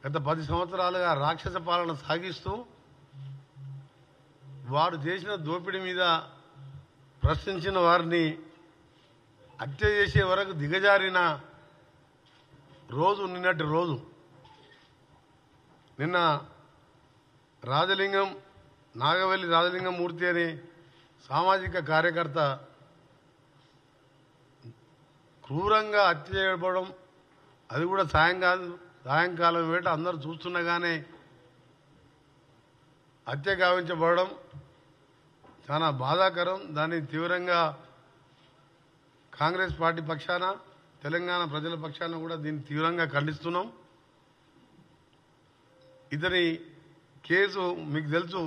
గత 10 సంవత్సరాలుగా రాక్షస పాలన సాగిస్తూ వారు చేసిన దోపిడీ మీద ప్రశ్నించిన వారిని హత్య చేసే వరకు దిగజారిన రోజు నిన్నటి రోజు. నిన్న రాజలింగం నాగవల్లి రాజలింగం మూర్తి అనే సామాజిక కార్యకర్త క్రూరంగా హత్య చేయబడడం, అది కూడా సాయంకాలం వేట అందరూ చూస్తుండగానే హత్య గావించబడడం చాలా బాధాకరం. దాన్ని తీవ్రంగా కాంగ్రెస్ పార్టీ పక్షాన, తెలంగాణ ప్రజల పక్షాన కూడా దీన్ని తీవ్రంగా ఖండిస్తున్నాం. ఇతని కేసు మీకు తెలుసు,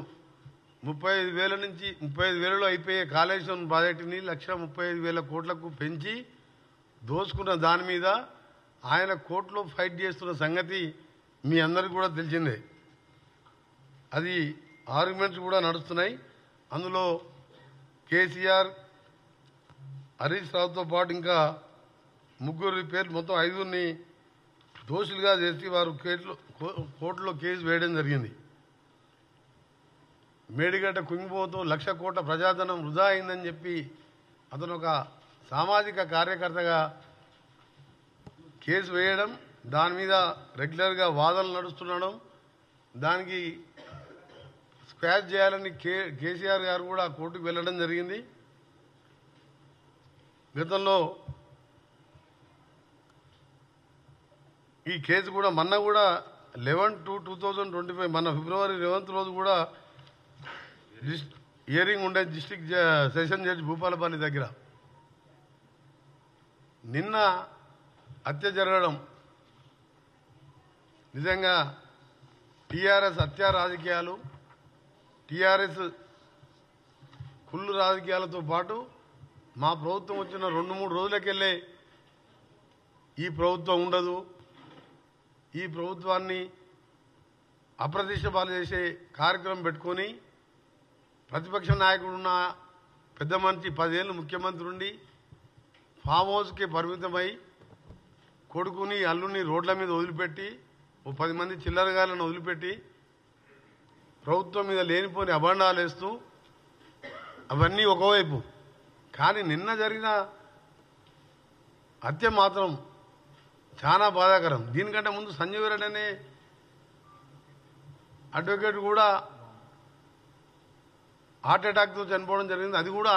35,000 నుంచి 35,000లో అయిపోయే కాళేశ్వరం ప్రాజెక్టుని 1,35,000 కోట్లకు పెంచి దోసుకున్న దాని మీద ఆయన కోర్టులో ఫైట్ చేస్తున్న సంగతి మీ అందరికీ కూడా తెలిసిందే. అది ఆర్గ్యుమెంట్స్ కూడా నడుస్తున్నాయి. అందులో కేసీఆర్, హరీష్ రావుతో పాటు ఇంకా 3 పేర్లు, మొత్తం 5 దోషులుగా చేసి వారు కోర్టులో కేసు వేయడం జరిగింది. మేడిగడ్డ కుంగిపోతూ 1,00,000 కోట్ల ప్రజాధనం వృధా అయిందని చెప్పి అతను ఒక సామాజిక కార్యకర్తగా కేసు వేయడం, దాని మీద రెగ్యులర్గా వాదనలు నడుస్తుండడం, దానికి స్క్వాష్ చేయాలని కేసీఆర్ గారు కూడా కోర్టుకు వెళ్ళడం జరిగింది. గతంలో ఈ కేసు కూడా మొన్న కూడా 11/2/2025 మన ఫిబ్రవరి 11th రోజు కూడా హియరింగ్ ఉండే డిస్ట్రిక్ట్ సెషన్ జడ్జి భూపాలపల్లి దగ్గర. నిన్న హత్య జరగడం నిజంగా టీఆర్ఎస్ హత్యా రాజకీయాలు, టీఆర్ఎస్ కుళ్ళు రాజకీయాలతో పాటు మా ప్రభుత్వం వచ్చిన 2-3 రోజులకెళ్ళే ఈ ప్రభుత్వం ఉండదు, ఈ ప్రభుత్వాన్ని అప్రతిష్టపాలు చేసే కార్యక్రమం పెట్టుకొని ప్రతిపక్ష నాయకుడున్న పెద్ద మనిషి 10 ఏళ్ళు ముఖ్యమంత్రి ఉండి ఫామ్ హౌస్కి పరిమితమై కొడుకుని అల్లుని రోడ్ల మీద వదిలిపెట్టి 10 మంది చిల్లరగాలను వదిలిపెట్టి ప్రభుత్వం మీద లేనిపోని అభండాలు వేస్తూ అవన్నీ ఒకవైపు. కానీ నిన్న జరిగిన హత్య మాత్రం చాలా బాధాకరం. దీనికంటే ముందు సంజీవ్ రెడ్డి అనే అడ్వకేట్ కూడా హార్ట్ అటాక్తో చనిపోవడం జరిగింది. అది కూడా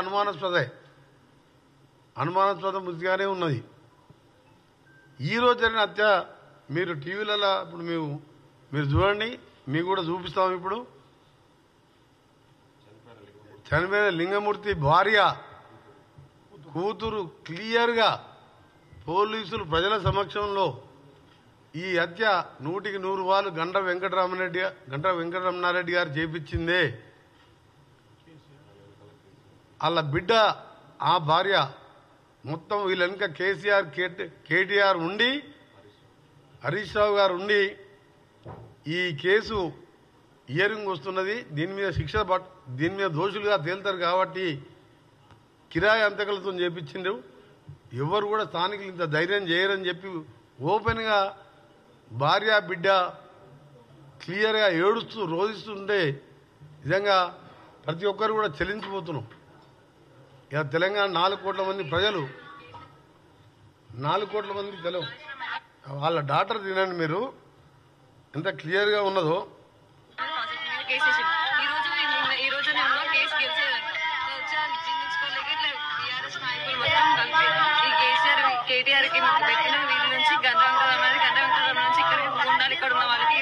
అనుమానాస్పద మృతిగానే ఉన్నది. ఈరోజు జరిగిన హత్య మీరు టీవీలలో ఇప్పుడు మీరు చూడండి, మీకు కూడా చూపిస్తాం. ఇప్పుడు చనిపోయిన లింగమూర్తి భార్య కూతురు క్లియర్గా పోలీసులు ప్రజల సమక్షంలో ఈ హత్య 100% గండ్ర వెంకటరమణారెడ్డి గారు చేపించిందే. వాళ్ళ బిడ్డ, ఆ భార్య, మొత్తం వీళ్ళ వెనుక కేసీఆర్, కేటీఆర్ ఉండి, హరీష్ రావు గారు ఉండి ఈ కేసు హియరింగ్ వస్తున్నది. దీని మీద దోషులుగా తేలుతారు కాబట్టి కిరాయి అంతకులతో చేపించిండ్రు. ఎవరు కూడా స్థానికులు ఇంత ధైర్యం చేయరని చెప్పి ఓపెన్గా భార్య బిడ్డ క్లియర్గా ఏడుస్తూ రోధిస్తుంటే నిజంగా ప్రతి ఒక్కరు కూడా చెల్లించిపోతున్నాం. ఇక తెలంగాణ 4 కోట్ల మంది ప్రజలు, 4 కోట్ల మంది వాళ్ళ డాటర్ తినండి మీరు ఎంత క్లియర్గా ఉన్నదో. కేటీఆర్ కి పెట్టిన వీధి నుంచి గంట నుంచి ఇక్కడికి ఉండాలి, ఇక్కడ ఉన్న వాళ్ళకి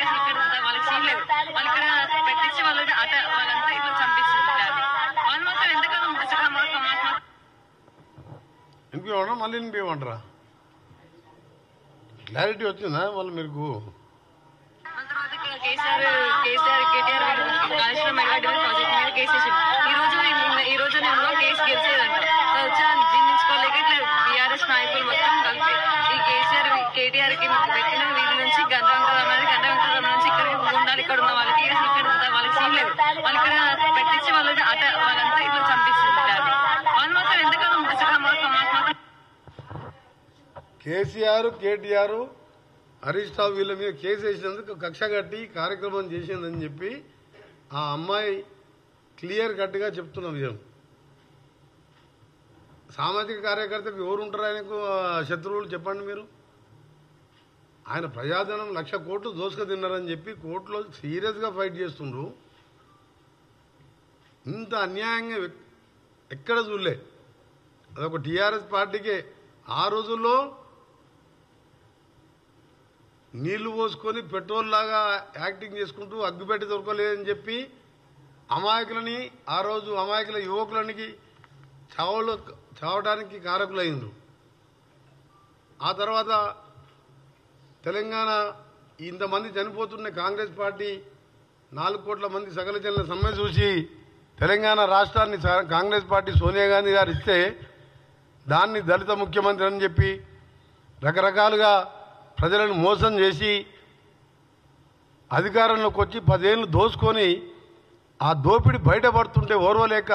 సీన్ లేదు, వాళ్ళు ఇక్కడ పెట్టించి వాళ్ళంతా ఇట్లా చంపిస్తుంటారు. వాళ్ళు మాత్రం ఎంతకాలం వినిపించమన్నా మళ్ళీ వినిపించమంటారా? క్లారిటీ వచ్చిందా మళ్ళీ మీకు? తర్వాత కేటీఆర్ కాళేశ్వరం మెగాడి ప్రాజెక్ట్ మీద కేసు వేసింది. ఈ రోజు నేను కేసు గెలిచేదంట వచ్చా జీర్ణించుకోలేక ఇట్లా బీఆర్ఎస్ నాయకులు మొత్తం కలిపి ఈ కేటీఆర్ కి పెట్టిన వీధి నుంచి గంట నుంచి ఇక్కడికి ఉండాలి, ఇక్కడ ఉన్న వాళ్ళకి సీన్ లేదు, వాళ్ళు ఇక్కడ పెట్టించి వాళ్ళంతా ఇట్లా చంపిస్తుంటారు. వాళ్ళు మాత్రం ఎంతకాలం కేసీఆర్, కేటీఆర్ హరీష్ రావు వీళ్ళ మీద కేసు వేసినందుకు కక్ష కట్టి కార్యక్రమం చేసిందని చెప్పి ఆ అమ్మాయి క్లియర్ కట్గా చెప్తున్న విషయం. సామాజిక కార్యకర్తకు ఎవరు ఉంటారు ఆయనకు శత్రువులు చెప్పండి మీరు? ఆయన ప్రజాధనం 1,00,000 కోట్లు దోసుక తిన్నారని చెప్పి కోర్టులో సీరియస్గా ఫైట్ చేస్తుండ్రు. ఇంత అన్యాయంగా ఎక్కడ చూడలే. అదొక టీఆర్ఎస్ పార్టీకే. ఆ రోజుల్లో నీళ్లు పోసుకొని పెట్రోల్ లాగా యాక్టింగ్ చేసుకుంటూ అగ్గిపెట్టి దొరకలేదని చెప్పి అమాయకులని, ఆ రోజు అమాయకుల యువకులనికి చావడానికి కారకులైండ్రు. ఆ తర్వాత తెలంగాణ ఇంతమంది చనిపోతున్న కాంగ్రెస్ పార్టీ 4 కోట్ల మంది సకల జనుల సమ్మె చూసి తెలంగాణ రాష్ట్రాన్ని కాంగ్రెస్ పార్టీ సోనియా గాంధీ గారు ఇస్తే దాన్ని దళిత ముఖ్యమంత్రి అని చెప్పి రకరకాలుగా ప్రజలను మోసం చేసి అధికారంలోకి వచ్చి 10 ఏళ్ళు దోసుకొని ఆ దోపిడి బయటపడుతుంటే ఓర్వలేక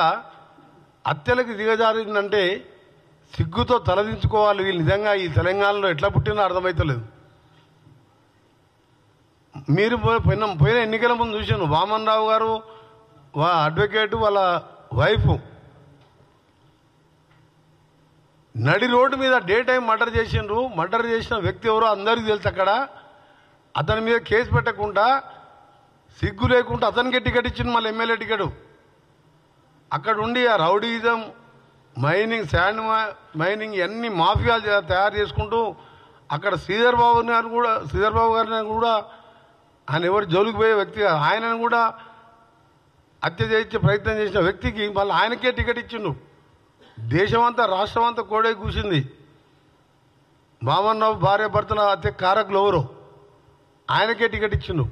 హత్యలకు దిగజారిందంటే సిగ్గుతో తలదించుకోవాలి. వీళ్ళు నిజంగా ఈ తెలంగాణలో ఎట్లా పుట్టినా అర్థమవుతలేదు. మీరు పోయిన ఎన్నికల ముందు చూశాను, వామన్ రావు గారు అడ్వకేటు వాళ్ళ వైఫ్ నడి రోడ్డు మీద డే టైం మర్డర్ చేసిండ్రు. మర్డర్ చేసిన వ్యక్తి ఎవరో అందరికీ తెలుసు. అక్కడ అతని మీద కేసు పెట్టకుండా సిగ్గు లేకుండా అతనికే టికెట్ ఇచ్చింది, మళ్ళీ ఎమ్మెల్యే టికెట్. అక్కడ ఉండి ఆ రౌడీజం, మైనింగ్, శాండ్ మైనింగ్ అన్ని మాఫియాలు తయారు చేసుకుంటూ అక్కడ శ్రీధర్ బాబు గారిని కూడా ఆయన ఎవరు జోలికి పోయే వ్యక్తి కాదు. ఆయనను కూడా హత్య చేయించే ప్రయత్నం చేసిన వ్యక్తికి మళ్ళీ ఆయనకే టికెట్ ఇచ్చిండు. దేశమంతా రాష్ట్రం అంతా కోడే కూసింది. మామన్ రావు భార్య భర్తల హత్య కారకులు ఎవరు? ఆయనకే టికెట్ ఇచ్చిండు.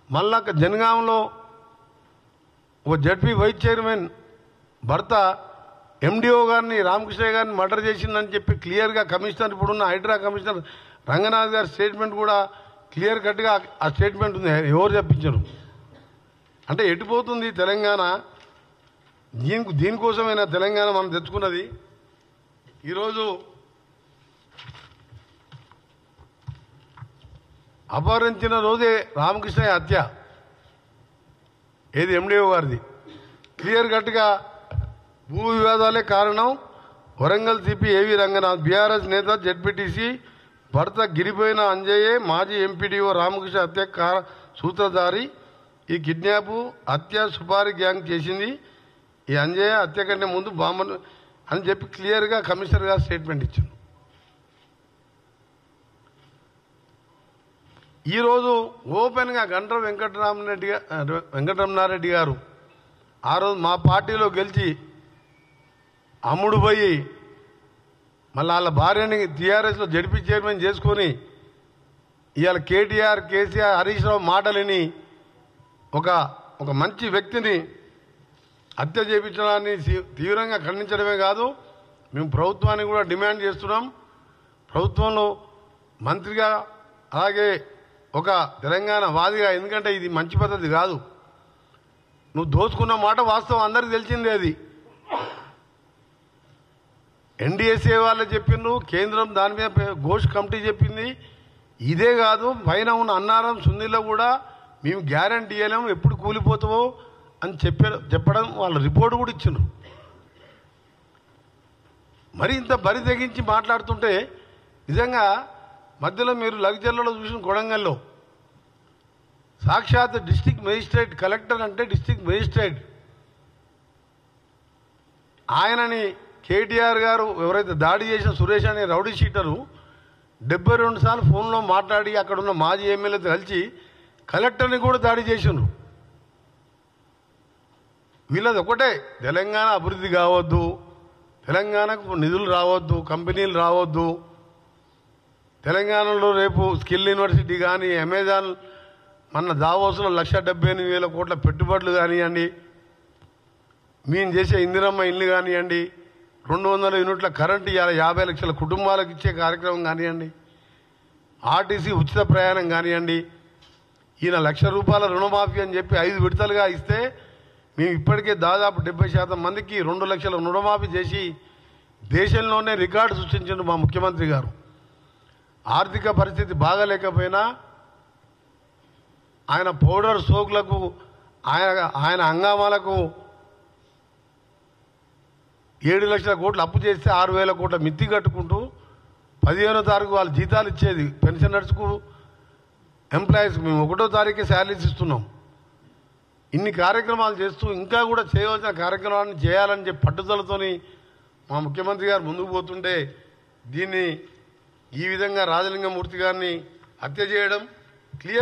మళ్ళా జనగాంలో ఓ జడ్పీ వైస్ చైర్మన్ భర్త ఎండిఓ గారిని, రామకృష్ణ గారిని మర్డర్ చేసిందని చెప్పి క్లియర్గా కమిషనర్, ఇప్పుడున్న హైడ్రా కమిషనర్ రంగనాథ్ గారి స్టేట్మెంట్ కూడా క్లియర్ కట్గా ఆ స్టేట్మెంట్ ఉంది. ఎవరు చెప్పించారు అంటే ఎటుపోతుంది తెలంగాణ? దీనికోసమైనా తెలంగాణ మనం తెచ్చుకున్నది. ఈరోజు అపహరించిన రోజే రామకృష్ణ హత్య, ఏది ఎండిఓ గారిది. క్లియర్ కట్గా భూ వివాదాలే కారణం. వరంగల్ సిపి ఏవి రంగనాథ్, బీఆర్ఎస్ నేత, జెడ్పీటీసీ భర్త గిరిపోయిన అంజయ్యే మాజీ ఎంపీడీఓ రామకృష్ణ హత్య సూత్రధారి. ఈ కిడ్నాప్, హత్య సుపారీ గ్యాంగ్ చేసింది. ఈ అంజయ్య హత్య కంటే ముందు బాంబను అని చెప్పి క్లియర్గా కమిషనర్ గారు స్టేట్మెంట్ ఇచ్చారు. ఈరోజు ఓపెన్గా గండ్ర వెంకటరమణారెడ్డి గారు ఆ రోజు మా పార్టీలో గెలిచి అమ్ముడు పోయి మళ్ళీ వాళ్ళ భార్యని టీఆర్ఎస్లో జడ్పీ చైర్మన్ చేసుకొని ఇవాళ కేటీఆర్, కేసీఆర్, హరీష్ రావు మాటలని ఒక మంచి వ్యక్తిని హత్య చేయించడాన్ని తీవ్రంగా ఖండించడమే కాదు, మేము ప్రభుత్వాన్ని కూడా డిమాండ్ చేస్తున్నాం. ప్రభుత్వంలో మంత్రిగా, అలాగే ఒక తెలంగాణ వాదిగా, ఎందుకంటే ఇది మంచి పద్ధతి కాదు. నువ్వు దోచుకున్న మాట వాస్తవం, అందరికీ తెలిసిందే. అది ఎన్డీఎస్ఏ వాళ్ళు చెప్పిండ్రు, కేంద్రం దాని మీద ఘోష్ కమిటీ చెప్పింది. ఇదే కాదు, పైన ఉన్న అన్నారం, సున్నీలో కూడా మేము గ్యారంటీ ఇవ్వలేము, ఎప్పుడు కూలిపోతావో అని చెప్పడం వాళ్ళ రిపోర్ట్ కూడా ఇచ్చిండ్రు. మరి ఇంత బరి తెగించి మాట్లాడుతుంటే నిజంగా మధ్యలో మీరు లగ్జర్లలో చూసిన కొడంగల్లో సాక్షాత్ డిస్ట్రిక్ట్ మేజిస్ట్రేట్, కలెక్టర్ అంటే డిస్ట్రిక్ట్ మేజిస్ట్రేట్, ఆయనని కేటీఆర్ గారు ఎవరైతే దాడి చేసిన సురేష్ అనే రౌడీ షీటరు 72 సార్లు ఫోన్లో మాట్లాడి అక్కడున్న మాజీ ఎమ్మెల్యేతో కలిసి కలెక్టర్ని కూడా దాడి చేసిండ్రు. వీళ్ళది ఒకటే, తెలంగాణ అభివృద్ధి కావద్దు, తెలంగాణకు నిధులు రావద్దు, కంపెనీలు రావద్దు, తెలంగాణలో రేపు స్కిల్ యూనివర్సిటీ కానీ, అమెజాన్ మన దావోస్లో 1,78,000 కోట్ల పెట్టుబడులు కానివ్వండి, మేము చేసే ఇందిరమ్మ ఇల్లు కానివ్వండి, 200 యూనిట్ల కరెంటు ఇవాళ 50 లక్షల కుటుంబాలకు ఇచ్చే కార్యక్రమం కానివ్వండి, ఆర్టీసీ ఉచిత ప్రయాణం కానివ్వండి, ఈయన ₹1,00,000 రుణమాఫీ అని చెప్పి 5 విడతలుగా ఇస్తే మేము ఇప్పటికే దాదాపు 70% మందికి 2 లక్షల రుణమాఫీ చేసి దేశంలోనే రికార్డు సృష్టించారు మా ముఖ్యమంత్రి గారు. ఆర్థిక పరిస్థితి బాగాలేకపోయినా ఆయన పౌడర్ సోకులకు ఆయన హంగామాలకు 7 లక్షల కోట్లు అప్పు చేస్తే 6,000 కోట్ల మిత్తి కట్టుకుంటూ 15వ తారీఖు వాళ్ళు జీతాలు ఇచ్చేది పెన్షనర్స్కు ఎంప్లాయీస్కి మేము 1వ తారీఖు శాలరీస్ ఇస్తున్నాం. ఇన్ని కార్యక్రమాలు చేస్తూ ఇంకా కూడా చేయవలసిన కార్యక్రమాలను చేయాలని చెప్పి పట్టుదలతోని మా ముఖ్యమంత్రి గారు ముందుకు పోతుంటే దీన్ని ఈ విధంగా రాజలింగమూర్తి గారిని హత్య చేయడం క్లియర్.